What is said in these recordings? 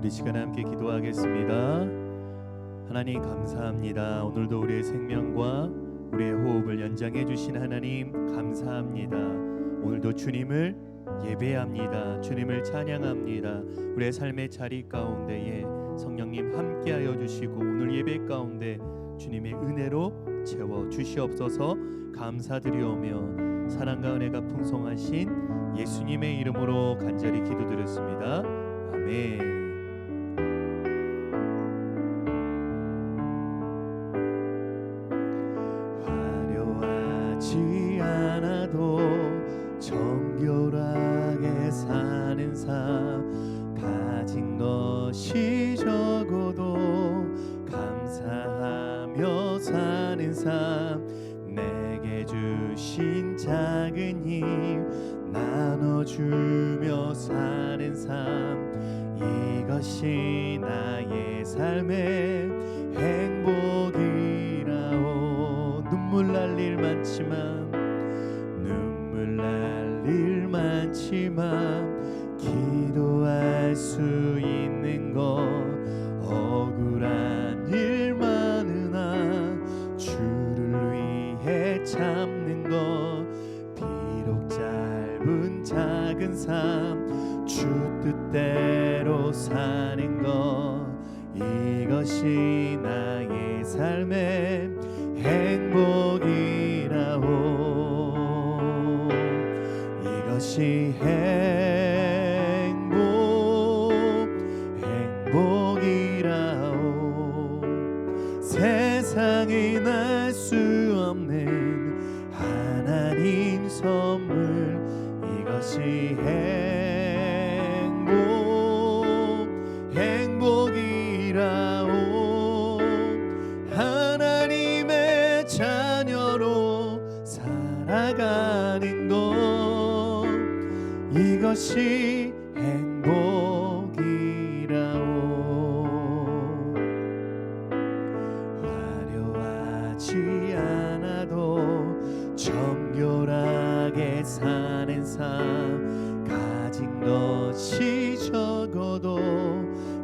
우리 시간 함께 기도하겠습니다. 하나님 감사합니다. 오늘도 우리의 생명과 우리의 호흡을 연장해 주신 하나님 감사합니다. 오늘도 주님을 예배합니다. 주님을 찬양합니다. 우리의 삶의 자리 가운데에 성령님 함께하여 주시고 오늘 예배 가운데 주님의 은혜로 채워 주시옵소서. 감사드리오며 사랑과 은혜가 풍성하신 예수님의 이름으로 간절히 기도드렸습니다. 아멘. 화려하지 않아도 정결하게 사는 삶, 가진 것이 적어도 감사하며 사는 삶, 내게 주신 작은 힘 나눠주며 사는 삶, 이것이 나의 삶의 행복이라오. 눈물 날 일 많지만 기도할 수 있는 것, 억울한 일 많으나 주를 위해 참는 것, 비록 짧은 작은 삶 주 뜻대로 사는 것, 이것이 나의 삶의 행복이라오. 이것이 행복이라오. 세상에 날 수 없는 하나님 선물, 이것이 행복이라오. 하나님의 자녀로 살아가는 것, 이것이 행복이라오. 화려하지 않아도 정결하게 사는 삶, 가진 것이 적어도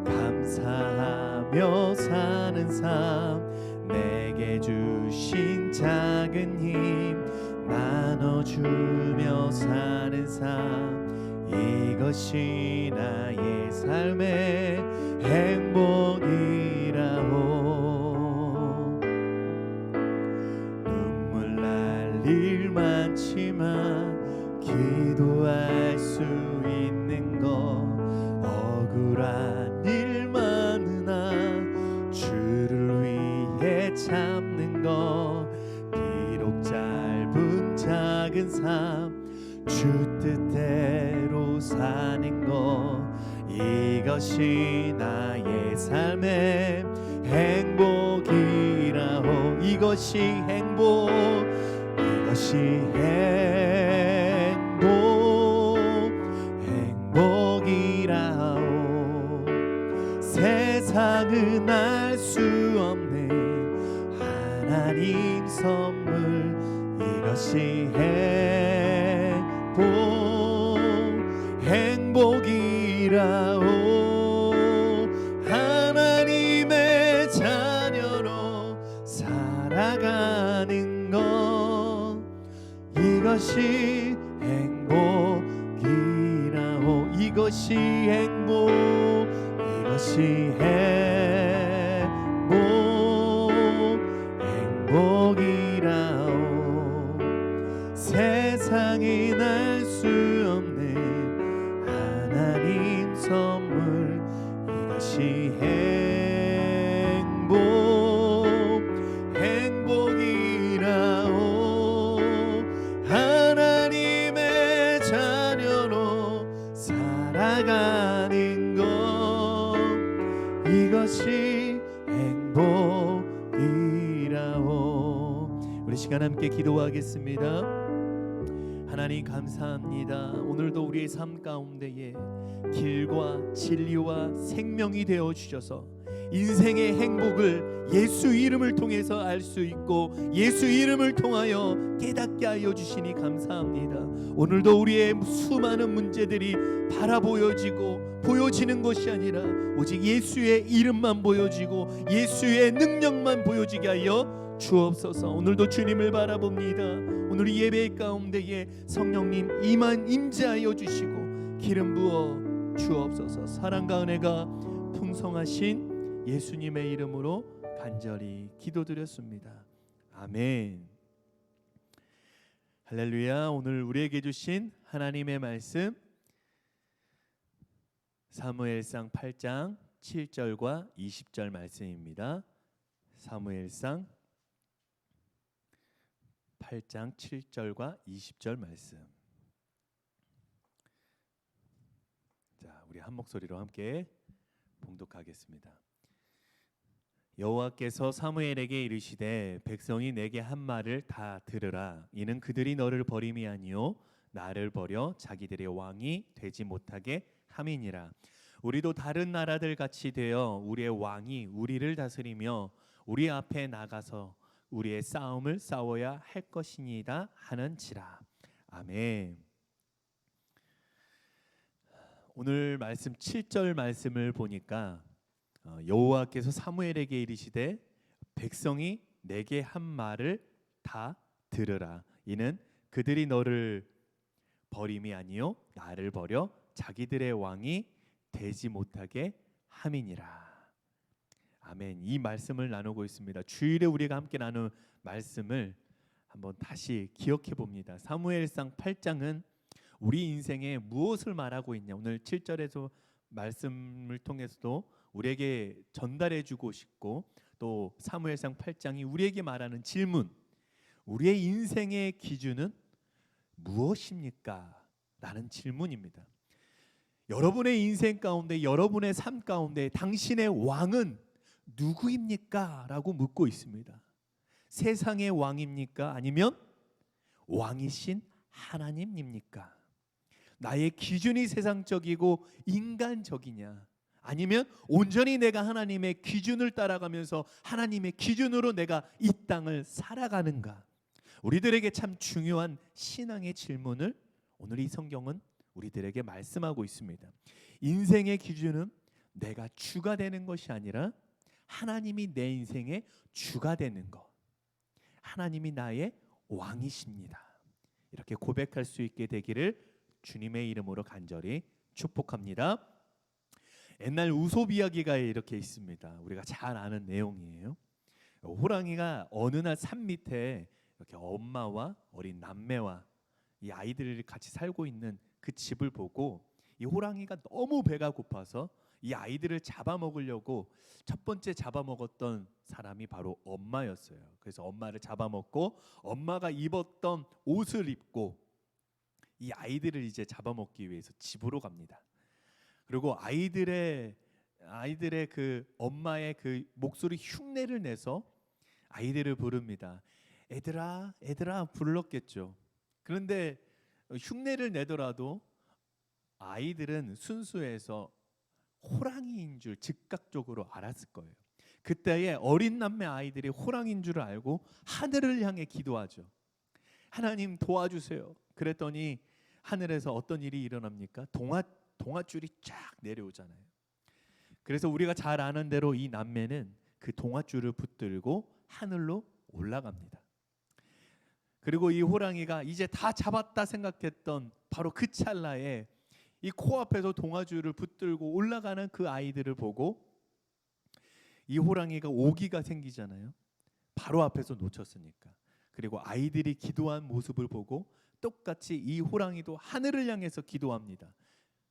감사하며 사는 삶, 내게 주신 작은 힘 나눠주며 사는 삶, 이것이 나의 삶의 행복이라오. 눈물 날 일 많지만 기도할 수 있는 것, 억울한 일 많으나 주를 위해 참는 것, 비록 짧은 작은 삶 주 뜻대로 사는 것, 이것이 나의 삶의 행복이라오. 이것이 행복이라오. 세상은 알 수 없는 하나님 선물, 이것이 행복이라오. 하나님의 자녀로 살아가는 것, 이것이 행복이라오. 이것이 행복이라오. 세상에 날 수 없는 하나님 선물, 이것이 행복이라오. 하나님의 자녀로 살아가는 것, 이것이 행복이라오. 우리 시간 함께 기도하겠습니다. 하나님 감사합니다. 오늘도 우리의 삶 가운데에 길과 진리와 생명이 되어 주셔서 인생의 행복을 예수 이름을 통해서 알 수 있고 예수 이름을 통하여 깨닫게 하여 주시니 감사합니다. 오늘도 우리의 수많은 문제들이 보여지는 것이 아니라 오직 예수의 이름만 보여지고 예수의 능력만 보여지게 하여 주옵소서. 오늘도 주님을 바라봅니다. 오늘 예배 가운데에 성령님 임재하여 주시고 기름 부어 주옵소서. 사랑과 은혜가 풍성하신 예수님의 이름으로 간절히 기도드렸습니다. 아멘. 할렐루야. 오늘 우리에게 주신 하나님의 말씀 사무엘상 8장 7절과 20절 말씀입니다. 사무엘상 8장 7절과 20절 말씀. 자, 우리 한 목소리로 함께 봉독하겠습니다. 여호와께서 사무엘에게 이르시되 백성이 내게 한 말을 다 들으라. 이는 그들이 너를 버림이 아니요 나를 버려 자기들의 왕이 되지 못하게 함이니라. 우리도 다른 나라들 같이 되어 우리의 왕이 우리를 다스리며 우리 앞에 나가서 우리의 싸움을 싸워야 할 것이니이다 하는지라. 아멘. 오늘 말씀 7절 말씀을 보니까 여호와께서 사무엘에게 이르시되 백성이 내게 한 말을 다 들으라. 이는 그들이 너를 버림이 아니요 나를 버려 자기들의 왕이 되지 못하게 함이니라. 아멘. 이 말씀을 나누고 있습니다. 주일에 우리가 함께 나눈 말씀을 한번 다시 기억해 봅니다. 사무엘상 8장은 우리 인생에 무엇을 말하고 있냐. 오늘 7절에서 말씀을 통해서도 우리에게 전달해 주고 싶고 또 사무엘상 8장이 우리에게 말하는 질문, 우리의 인생의 기준은 무엇입니까? 라는 질문입니다. 여러분의 인생 가운데, 여러분의 삶 가운데 당신의 왕은 누구입니까? 라고 묻고 있습니다. 세상의 왕입니까? 아니면 왕이신 하나님입니까? 나의 기준이 세상적이고 인간적이냐? 아니면 온전히 내가 하나님의 기준을 따라가면서 하나님의 기준으로 내가 이 땅을 살아가는가? 우리들에게 참 중요한 신앙의 질문을 오늘 이 성경은 우리들에게 말씀하고 있습니다. 인생의 기준은 내가 주가 되는 것이 아니라 하나님이 내 인생의 주가 되는 것. 하나님이 나의 왕이십니다. 이렇게 고백할 수 있게 되기를 주님의 이름으로 간절히 축복합니다. 옛날 우솝 이야기가 이렇게 있습니다. 우리가 잘 아는 내용이에요. 호랑이가 어느 날 산 밑에 이렇게 엄마와 어린 남매와 이 아이들이 같이 살고 있는 그 집을 보고 이 호랑이가 너무 배가 고파서 이 아이들을 잡아먹으려고 첫 번째 잡아먹었던 사람이 바로 엄마였어요. 그래서 엄마를 잡아먹고 엄마가 입었던 옷을 입고 이 아이들을 이제 잡아먹기 위해서 집으로 갑니다. 그리고 아이들의 그 엄마의 그 목소리 흉내를 내서 아이들을 부릅니다. 애들아, 애들아 불렀겠죠. 그런데 흉내를 내더라도 아이들은 순수해서 호랑이인 줄 즉각적으로 알았을 거예요. 그때에 어린 남매 아이들이 호랑이인 줄 알고 하늘을 향해 기도하죠. 하나님 도와주세요. 그랬더니 하늘에서 어떤 일이 일어납니까? 동아줄이 쫙 내려오잖아요. 그래서 우리가 잘 아는 대로 이 남매는 그 동아줄을 붙들고 하늘로 올라갑니다. 그리고 이 호랑이가 이제 다 잡았다 생각했던 바로 그 찰나에 이 코앞에서 동아줄을 붙들고 올라가는 그 아이들을 보고 이 호랑이가 오기가 생기잖아요. 바로 앞에서 놓쳤으니까. 그리고 아이들이 기도한 모습을 보고 똑같이 이 호랑이도 하늘을 향해서 기도합니다.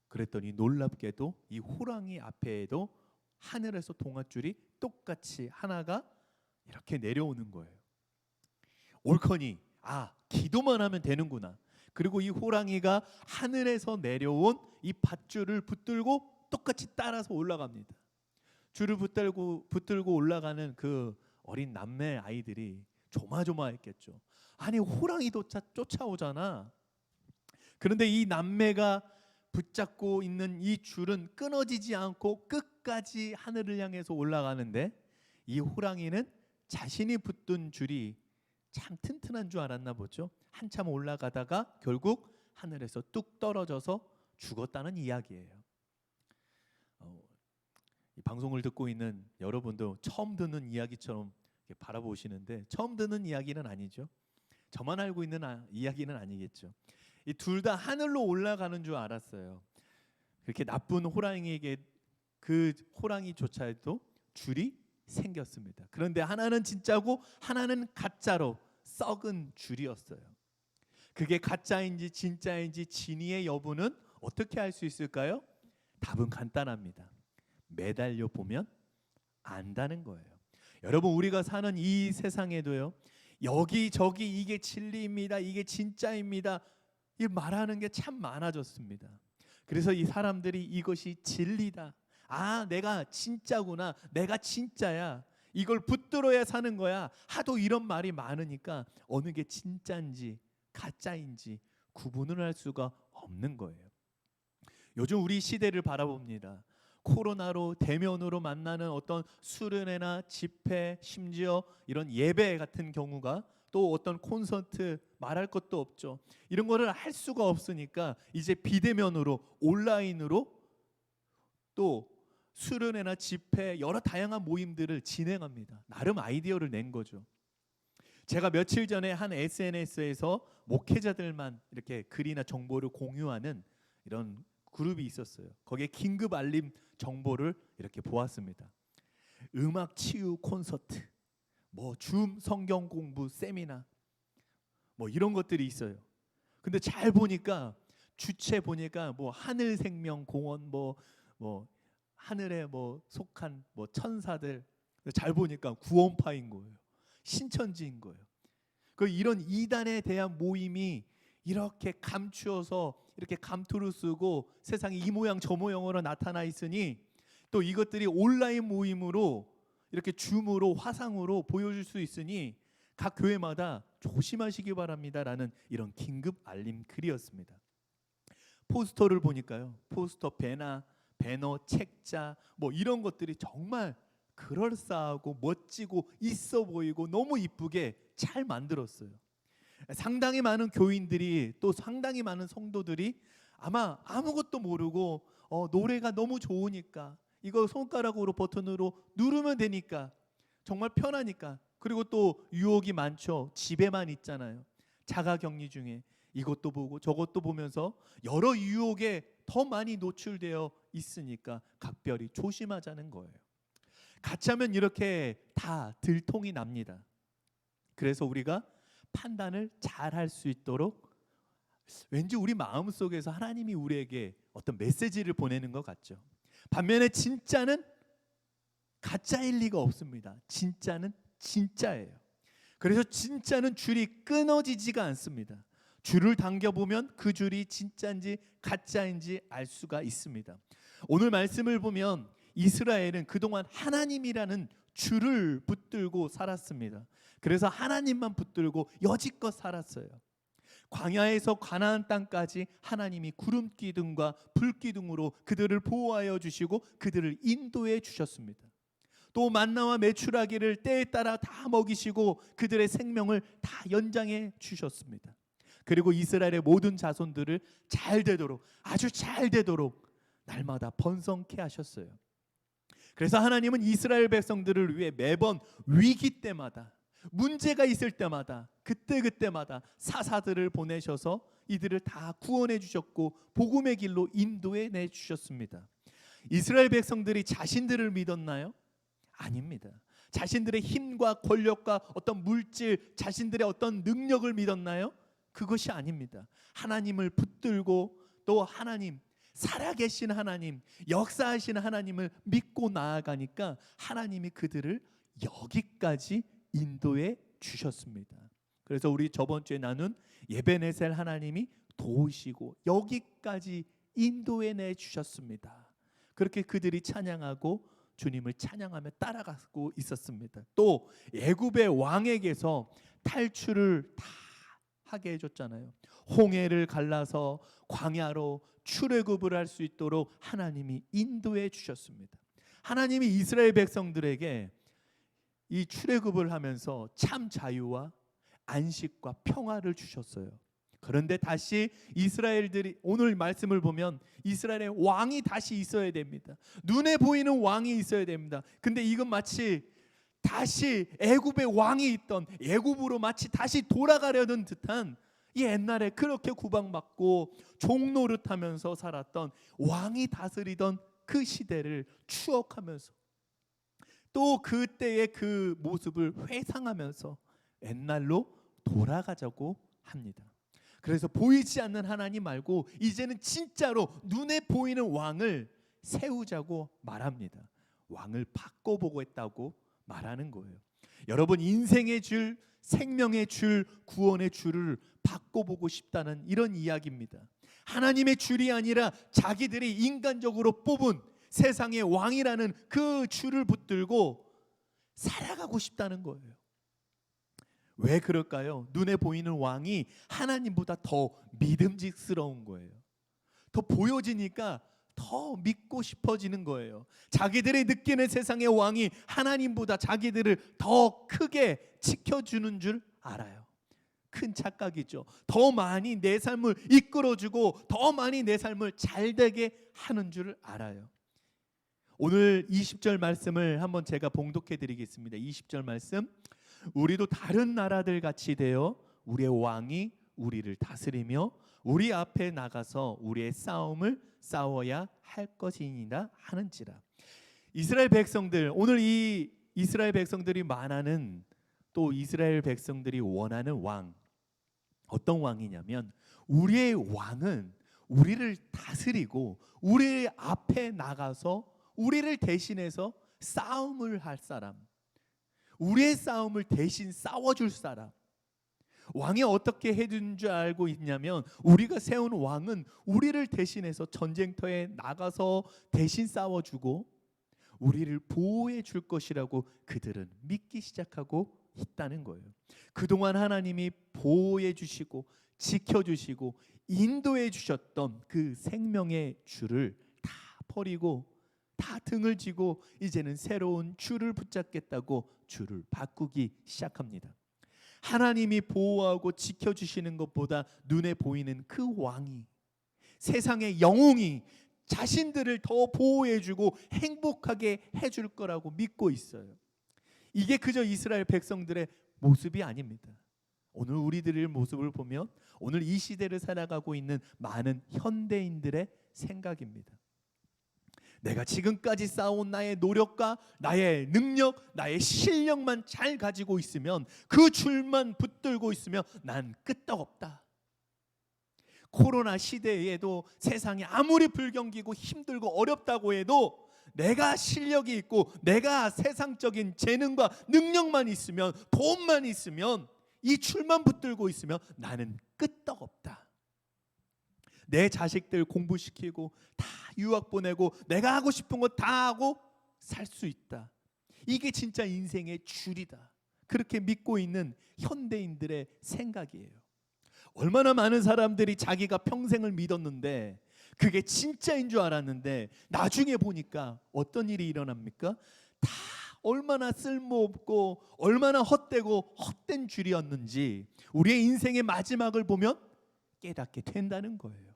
그랬더니 놀랍게도 이 호랑이 앞에도 하늘에서 동아줄이 똑같이 하나가 이렇게 내려오는 거예요. 옳거니 기도만 하면 되는구나. 그리고 이 호랑이가 하늘에서 내려온 이 밧줄을 붙들고 똑같이 따라서 올라갑니다. 줄을 붙들고 올라가는 그 어린 남매 아이들이 조마조마했겠죠. 아니 호랑이도 쫓아오잖아. 그런데 이 남매가 붙잡고 있는 이 줄은 끊어지지 않고 끝까지 하늘을 향해서 올라가는데, 이 호랑이는 자신이 붙든 줄이 참 튼튼한 줄 알았나 보죠. 한참 올라가다가 결국 하늘에서 뚝 떨어져서 죽었다는 이야기예요. 이 방송을 듣고 있는 여러분도 처음 듣는 이야기처럼 바라보시는데, 처음 듣는 이야기는 아니죠. 저만 알고 있는 이야기는 아니겠죠. 이 둘 다 하늘로 올라가는 줄 알았어요. 그렇게 나쁜 호랑이에게 그 호랑이조차도 줄이 생겼습니다. 그런데 하나는 진짜고 하나는 가짜로 썩은 줄이었어요. 그게 가짜인지 진짜인지 진위의 여부는 어떻게 알 수 있을까요? 답은 간단합니다. 매달려 보면 안다는 거예요. 여러분, 우리가 사는 이 세상에도요, 여기저기 이게 진리입니다, 이게 진짜입니다, 이 말하는 게 참 많아졌습니다. 그래서 이 사람들이 이것이 진리다, 아 내가 진짜구나, 내가 진짜야, 이걸 붙들어야 사는 거야, 하도 이런 말이 많으니까 어느 게 진짜인지 가짜인지 구분을 할 수가 없는 거예요. 요즘 우리 시대를 바라봅니다. 코로나로 대면으로 만나는 어떤 수련회나 집회, 심지어 이런 예배 같은 경우가, 또 어떤 콘서트 말할 것도 없죠. 이런 거를 할 수가 없으니까 이제 비대면으로, 온라인으로 또 수련회나 집회, 여러 다양한 모임들을 진행합니다. 나름 아이디어를 낸 거죠. 제가 며칠 전에 한 SNS에서 목회자들만 이렇게 글이나 정보를 공유하는 이런 그룹이 있었어요. 거기에 긴급 알림 정보를 이렇게 보았습니다. 음악 치유 콘서트, 뭐 줌 성경 공부 세미나, 뭐 이런 것들이 있어요. 근데 잘 보니까 주체 보니까 뭐 하늘생명공원, 뭐 하늘에 뭐 속한 뭐 천사들, 잘 보니까 구원파인 거예요. 신천지인 거예요. 그 이런 이단에 대한 모임이 이렇게 감추어서 이렇게 감투를 쓰고 세상에 이 모양 저 모양으로 나타나 있으니, 또 이것들이 온라인 모임으로 이렇게 줌으로 화상으로 보여줄 수 있으니 각 교회마다 조심하시기 바랍니다라는 이런 긴급 알림 글이었습니다. 포스터를 보니까요, 포스터 배너, 책자 뭐 이런 것들이 정말 그럴싸하고 멋지고 있어 보이고 너무 이쁘게 잘 만들었어요. 상당히 많은 교인들이, 또 상당히 많은 성도들이 아마 아무것도 모르고 노래가 너무 좋으니까, 이거 손가락으로 버튼으로 누르면 되니까, 정말 편하니까, 그리고 또 유혹이 많죠. 집에만 있잖아요. 자가격리 중에 이것도 보고 저것도 보면서 여러 유혹에 더 많이 노출되어 있으니까 각별히 조심하자는 거예요. 가짜면 이렇게 다 들통이 납니다. 그래서 우리가 판단을 잘 할 수 있도록 왠지 우리 마음속에서 하나님이 우리에게 어떤 메시지를 보내는 것 같죠. 반면에 진짜는 가짜일 리가 없습니다. 진짜는 진짜예요. 그래서 진짜는 줄이 끊어지지가 않습니다. 줄을 당겨보면 그 줄이 진짜인지 가짜인지 알 수가 있습니다. 오늘 말씀을 보면 이스라엘은 그동안 하나님이라는 줄을 붙들고 살았습니다. 그래서 하나님만 붙들고 여지껏 살았어요. 광야에서 가나안 땅까지 하나님이 구름 기둥과 불 기둥으로 그들을 보호하여 주시고 그들을 인도해 주셨습니다. 또 만나와 메추라기를 때에 따라 다 먹이시고 그들의 생명을 다 연장해 주셨습니다. 그리고 이스라엘의 모든 자손들을 잘 되도록, 아주 잘 되도록 날마다 번성케 하셨어요. 그래서 하나님은 이스라엘 백성들을 위해 매번 위기 때마다, 문제가 있을 때마다, 그때마다 사사들을 보내셔서 이들을 다 구원해 주셨고 복음의 길로 인도해 내 주셨습니다. 이스라엘 백성들이 자신들을 믿었나요? 아닙니다. 자신들의 힘과 권력과 어떤 물질, 자신들의 어떤 능력을 믿었나요? 그것이 아닙니다. 하나님을 붙들고 또 하나님, 살아계신 하나님, 역사하시는 하나님을 믿고 나아가니까 하나님이 그들을 여기까지 인도해 주셨습니다. 그래서 우리 저번 주에 나눈 예베네셀 하나님이 도우시고 여기까지 인도해 내 주셨습니다. 그렇게 그들이 찬양하고 주님을 찬양하며 따라가고 있었습니다. 또 애굽의 왕에게서 탈출을 다 하게 해줬잖아요. 홍해를 갈라서 광야로 출애굽을 할 수 있도록 하나님이 인도해 주셨습니다. 하나님이 이스라엘 백성들에게 이 출애굽을 하면서 참 자유와 안식과 평화를 주셨어요. 그런데 다시 이스라엘들이 오늘 말씀을 보면 이스라엘의 왕이 다시 있어야 됩니다. 눈에 보이는 왕이 있어야 됩니다. 근데 이건 마치 다시 애굽의 왕이 있던 애굽으로 마치 다시 돌아가려는 듯한 이 옛날에 그렇게 구박받고 종노릇하면서 살았던 왕이 다스리던 그 시대를 추억하면서 또 그때의 그 모습을 회상하면서 옛날로 돌아가자고 합니다. 그래서 보이지 않는 하나님 말고 이제는 진짜로 눈에 보이는 왕을 세우자고 말합니다. 왕을 바꿔보겠다고 말하는 거예요. 여러분, 인생의 줄, 생명의 줄, 구원의 줄을 바꿔보고 싶다는 이런 이야기입니다. 하나님의 줄이 아니라 자기들이 인간적으로 뽑은 세상의 왕이라는 그 줄을 붙들고 살아가고 싶다는 거예요. 왜 그럴까요? 눈에 보이는 왕이 하나님보다 더 믿음직스러운 거예요. 더 보여지니까 더 믿고 싶어지는 거예요. 자기들이 느끼는 세상의 왕이 하나님보다 자기들을 더 크게 지켜주는 줄 알아요. 큰 착각이죠. 더 많이 내 삶을 이끌어주고 더 많이 내 삶을 잘되게 하는 줄 알아요. 오늘 20절 말씀을 한번 제가 봉독해 드리겠습니다. 20절 말씀, 우리도 다른 나라들 같이 되어 우리의 왕이 우리를 다스리며 우리 앞에 나가서 우리의 싸움을 싸워야 할 것이니라 하는지라. 이스라엘 백성들, 오늘 이 이스라엘 백성들이 말하는 또 이스라엘 백성들이 원하는 왕, 어떤 왕이냐면 우리의 왕은 우리를 다스리고 우리 앞에 나가서 우리를 대신해서 싸움을 할 사람, 우리의 싸움을 대신 싸워줄 사람. 왕이 어떻게 해준 줄 알고 있냐면 우리가 세운 왕은 우리를 대신해서 전쟁터에 나가서 대신 싸워주고 우리를 보호해 줄 것이라고 그들은 믿기 시작하고 있다는 거예요. 그동안 하나님이 보호해 주시고 지켜주시고 인도해 주셨던 그 생명의 줄을 다 버리고 다 등을 지고 이제는 새로운 줄을 붙잡겠다고 줄을 바꾸기 시작합니다. 하나님이 보호하고 지켜주시는 것보다 눈에 보이는 그 왕이, 세상의 영웅이 자신들을 더 보호해주고 행복하게 해줄 거라고 믿고 있어요. 이게 그저 이스라엘 백성들의 모습이 아닙니다. 오늘 우리들의 모습을 보면 오늘 이 시대를 살아가고 있는 많은 현대인들의 생각입니다. 내가 지금까지 쌓아온 나의 노력과 나의 능력, 나의 실력만 잘 가지고 있으면, 그 줄만 붙들고 있으면 난 끄떡없다. 코로나 시대에도 세상이 아무리 불경기고 힘들고 어렵다고 해도 내가 실력이 있고 내가 세상적인 재능과 능력만 있으면, 돈만 있으면, 이 줄만 붙들고 있으면 나는 끄떡없다. 내 자식들 공부시키고 다 유학 보내고 내가 하고 싶은 거 다 하고 살 수 있다. 이게 진짜 인생의 줄이다. 그렇게 믿고 있는 현대인들의 생각이에요. 얼마나 많은 사람들이 자기가 평생을 믿었는데 그게 진짜인 줄 알았는데 나중에 보니까 어떤 일이 일어납니까? 다 얼마나 쓸모없고 얼마나 헛되고 헛된 줄이었는지 우리의 인생의 마지막을 보면 깨닫게 된다는 거예요.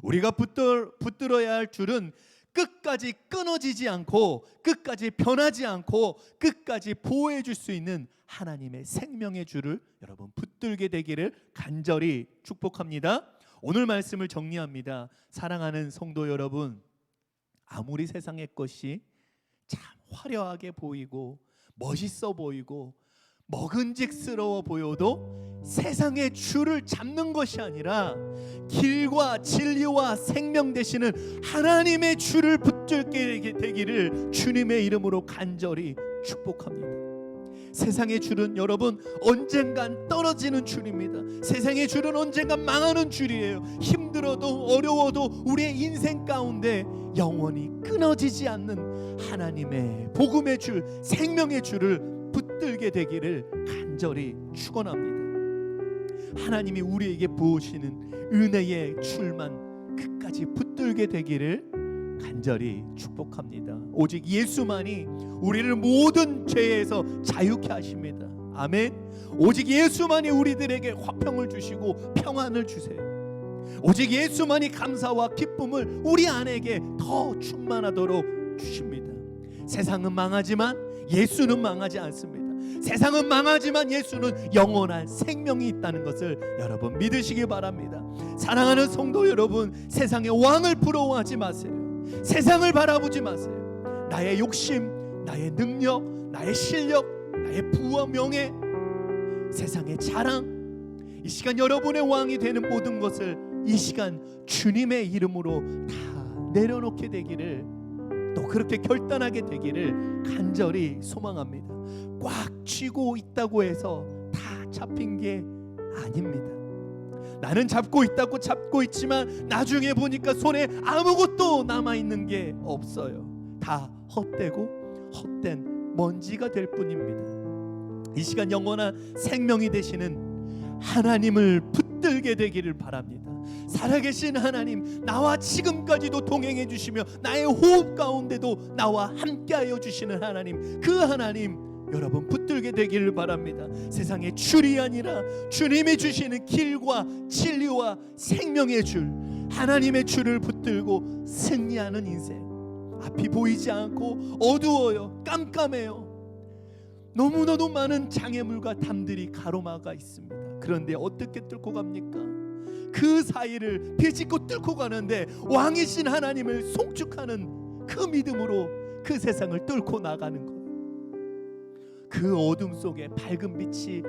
우리가 붙들어야 할 줄은 끝까지 끊어지지 않고 끝까지 변하지 않고 끝까지 보호해 줄 수 있는 하나님의 생명의 줄을 여러분 붙들게 되기를 간절히 축복합니다. 오늘 말씀을 정리합니다. 사랑하는 성도 여러분, 아무리 세상의 것이 참 화려하게 보이고 멋있어 보이고 먹은직스러워 보여도 세상의 줄을 잡는 것이 아니라 길과 진리와 생명 되시는 하나님의 줄을 붙들게 되기를 주님의 이름으로 간절히 축복합니다. 세상의 줄은 여러분 언젠간 떨어지는 줄입니다. 세상의 줄은 언젠간 망하는 줄이에요. 힘들어도 어려워도 우리의 인생 가운데 영원히 끊어지지 않는 하나님의 복음의 줄, 생명의 줄을 붙들게 되기를 간절히 축원합니다. 하나님이 우리에게 부으시는 은혜의 줄만 끝까지 붙들게 되기를 간절히 축복합니다. 오직 예수만이 우리를 모든 죄에서 자유케 하십니다. 아멘. 오직 예수만이 우리들에게 화평을 주시고 평안을 주세요. 오직 예수만이 감사와 기쁨을 우리 안에게 더 충만하도록 주십니다. 세상은 망하지만 예수는 망하지 않습니다. 세상은 망하지만 예수는 영원한 생명이 있다는 것을 여러분 믿으시기 바랍니다. 사랑하는 성도 여러분, 세상의 왕을 부러워하지 마세요. 세상을 바라보지 마세요. 나의 욕심, 나의 능력, 나의 실력, 나의 부와 명예, 세상의 자랑, 이 시간 여러분의 왕이 되는 모든 것을 이 시간 주님의 이름으로 다 내려놓게 되기를, 또 그렇게 결단하게 되기를 간절히 소망합니다. 꽉 쥐고 있다고 해서 다 잡힌 게 아닙니다. 나는 잡고 있지만 나중에 보니까 손에 아무것도 남아있는 게 없어요. 다 헛된 먼지가 될 뿐입니다. 이 시간 영원한 생명이 되시는 하나님을 붙들게 되기를 바랍니다. 살아계신 하나님, 나와 지금까지도 동행해 주시며 나의 호흡 가운데도 나와 함께하여 주시는 하나님, 그 하나님 여러분 붙들게 되기를 바랍니다. 세상의 줄이 아니라 주님이 주시는 길과 진리와 생명의 줄, 하나님의 줄을 붙들고 승리하는 인생. 앞이 보이지 않고 어두워요. 깜깜해요. 너무나도 많은 장애물과 담들이 가로막아 있습니다. 그런데 어떻게 뚫고 갑니까? 그 사이를 비집고 뚫고 가는데 왕이신 하나님을 송축하는 그 믿음으로 그 세상을 뚫고 나가는 거예요. 그 어둠 속에 밝은 빛이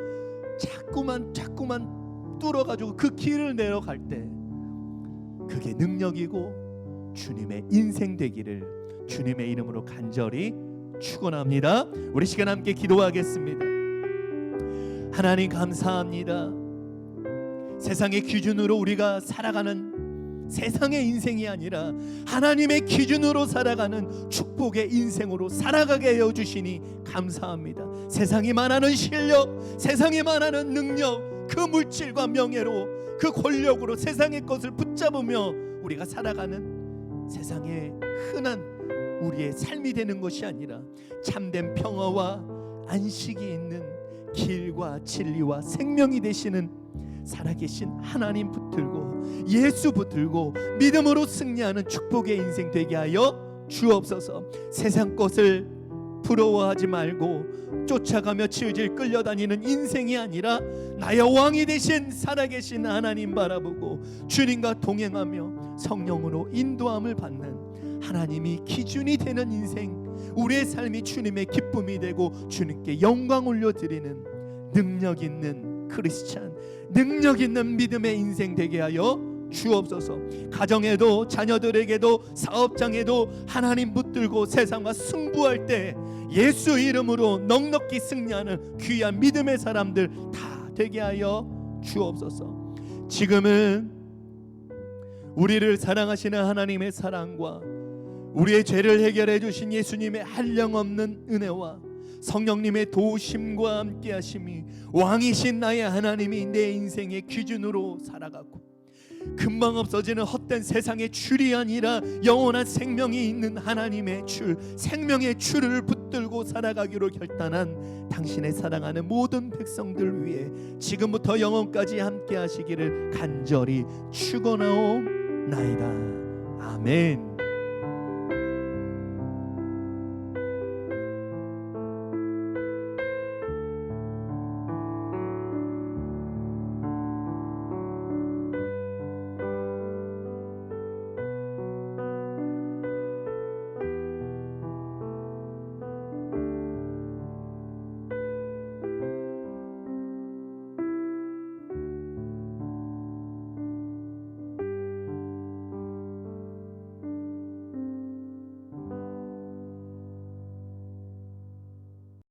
자꾸만 뚫어가지고 그 길을 내려갈 때 그게 능력이고 주님의 인생 되기를 주님의 이름으로 간절히 축원합니다. 우리 시간 함께 기도하겠습니다. 하나님 감사합니다. 세상의 기준으로 우리가 살아가는 세상의 인생이 아니라 하나님의 기준으로 살아가는 축복의 인생으로 살아가게 하여 주시니 감사합니다. 세상이 말하는 실력, 세상이 말하는 능력, 그 물질과 명예로, 그 권력으로 세상의 것을 붙잡으며 우리가 살아가는 세상의 흔한 우리의 삶이 되는 것이 아니라 참된 평화와 안식이 있는 길과 진리와 생명이 되시는 살아계신 하나님 붙들고 예수 붙들고 믿음으로 승리하는 축복의 인생 되게 하여 주옵소서. 세상 것을 부러워하지 말고 쫓아가며 질질 끌려다니는 인생이 아니라 나의 왕이 되신 살아계신 하나님 바라보고 주님과 동행하며 성령으로 인도함을 받는 하나님이 기준이 되는 인생, 우리의 삶이 주님의 기쁨이 되고 주님께 영광 올려드리는 능력 있는 크리스찬, 능력 있는 믿음의 인생 되게 하여 주옵소서. 가정에도 자녀들에게도 사업장에도 하나님 붙들고 세상과 승부할 때 예수 이름으로 넉넉히 승리하는 귀한 믿음의 사람들 다 되게 하여 주옵소서. 지금은 우리를 사랑하시는 하나님의 사랑과 우리의 죄를 해결해 주신 예수님의 한량없는 은혜와 성령님의 도우심과 함께 하심이 왕이신 나의 하나님이 내 인생의 기준으로 살아가고 금방 없어지는 헛된 세상의 줄이 아니라 영원한 생명이 있는 하나님의 줄, 생명의 줄을 붙들고 살아가기로 결단한 당신의 사랑하는 모든 백성들 위해 지금부터 영원까지 함께 하시기를 간절히 축원하옵나이다. 아멘.